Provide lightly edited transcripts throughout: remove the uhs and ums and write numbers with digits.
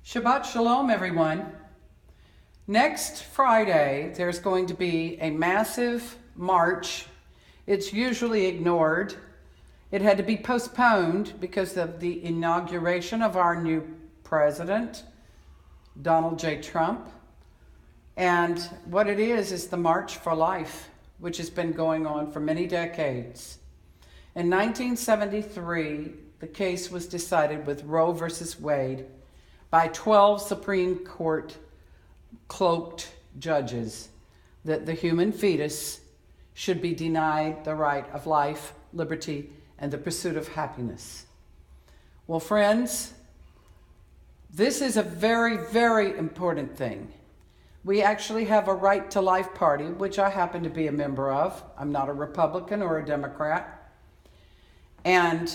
Shabbat Shalom, everyone. Next Friday, there's going to be a massive march. It's usually ignored. It had to be postponed because of the inauguration of our new president, Donald J. Trump. And what it is the March for Life, which has been going on for many decades. In 1973, the case was decided with Roe versus Wade by 12 Supreme Court cloaked judges that the human fetus should be denied the right of life, liberty, and the pursuit of happiness. Well, friends, this is a very, very important thing. We actually have a Right to Life party, which I happen to be a member of. I'm not a Republican or a Democrat. And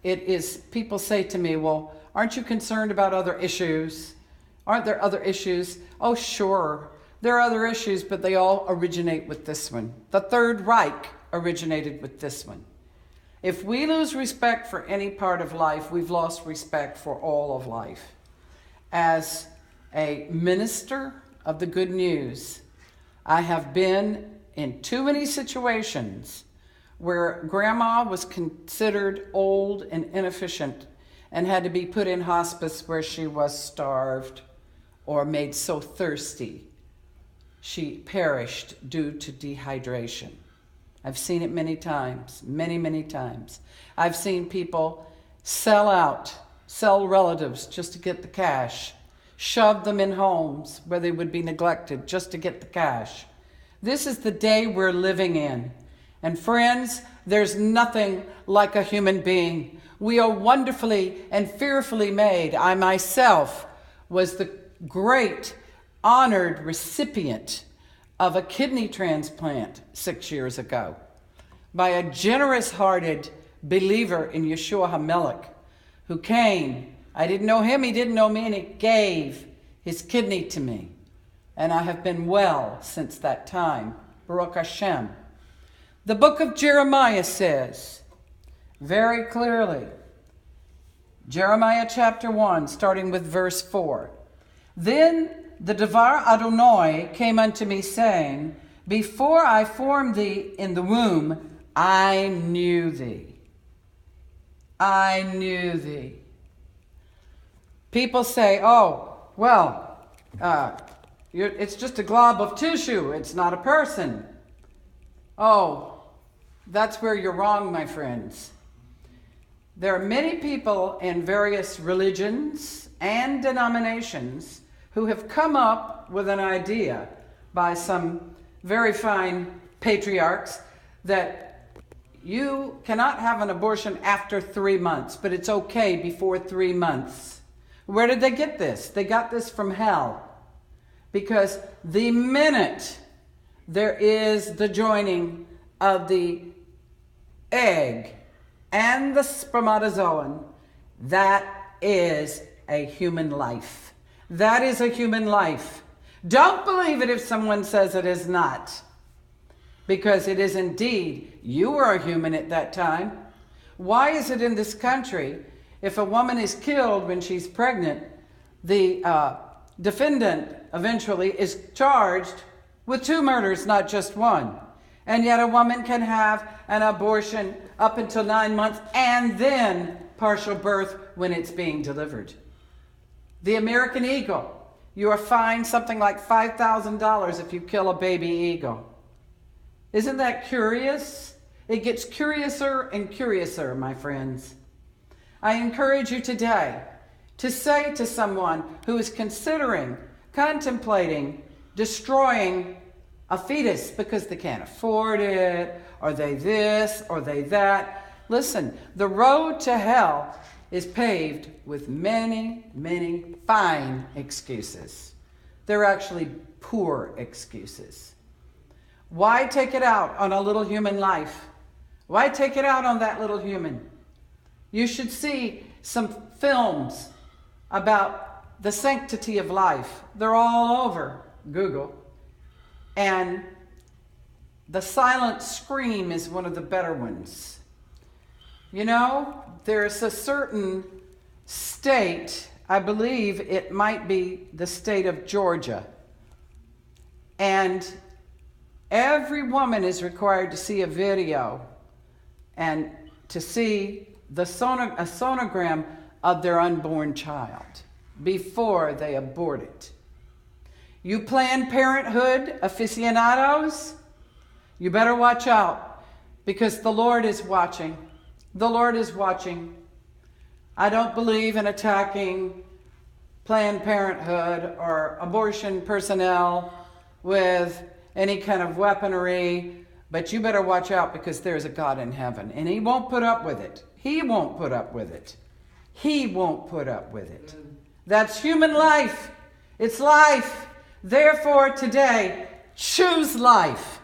it is, people say to me, well, aren't you concerned about other issues? Aren't there other issues? Oh, sure. There are other issues, but they all originate with this one. The Third Reich originated with this one. If we lose respect for any part of life, we've lost respect for all of life. As a minister of the good news, I have been in too many situations where grandma was considered old and inefficient and had to be put in hospice where she was starved or made so thirsty she perished due to dehydration. I've seen it many times, many, many times. I've seen people sell relatives just to get the cash, shove them in homes where they would be neglected just to get the cash. This is the day we're living in. And friends, there's nothing like a human being. We are wonderfully and fearfully made. I myself was the great honored recipient of a kidney transplant 6 years ago by a generous-hearted believer in Yeshua HaMelech who came. I didn't know him, he didn't know me, and he gave his kidney to me. And I have been well since that time. Baruch Hashem. The book of Jeremiah says very clearly, Jeremiah chapter 1, starting with verse 4. Then the Devar Adonai came unto me, saying, before I formed thee in the womb, I knew thee. I knew thee. People say, oh, well, it's just a glob of tissue. It's not a person. Oh, that's where you're wrong, my friends. There are many people in various religions and denominations who have come up with an idea by some very fine patriarchs that you cannot have an abortion after 3 months, but it's okay before 3 months. Where did they get this? They got this from hell. Because the minute there is the joining of the egg and the spermatozoon, that is a human life. That is a human life. Don't believe it if someone says it is not. Because it is indeed, you were a human at that time. Why is it in this country, if a woman is killed when she's pregnant, the defendant eventually is charged with 2 murders, not just 1. And yet a woman can have an abortion up until 9 months and then partial birth when it's being delivered. The American eagle, you are fined something like $5,000 if you kill a baby eagle. Isn't that curious? It gets curiouser and curiouser, my friends. I encourage you today to say to someone who is contemplating destroying a fetus because they can't afford it, or they this, or they that. Listen, the road to hell is paved with many, many fine excuses. They're actually poor excuses. Why take it out on a little human life? Why take it out on that little human? You should see some films about the sanctity of life. They're all over Google. And The Silent Scream is one of the better ones. You know, there's a certain state I believe it might be the state of Georgia. And every woman is required to see a video and to see a sonogram of their unborn child before they abort it. You Planned Parenthood aficionados, you better watch out, because the Lord is watching. The Lord is watching. I don't believe in attacking Planned Parenthood or abortion personnel with any kind of weaponry, but you better watch out, because there's a God in heaven, and He won't put up with it. He won't put up with it. He won't put up with it. That's human life. It's life. Therefore, today, choose life.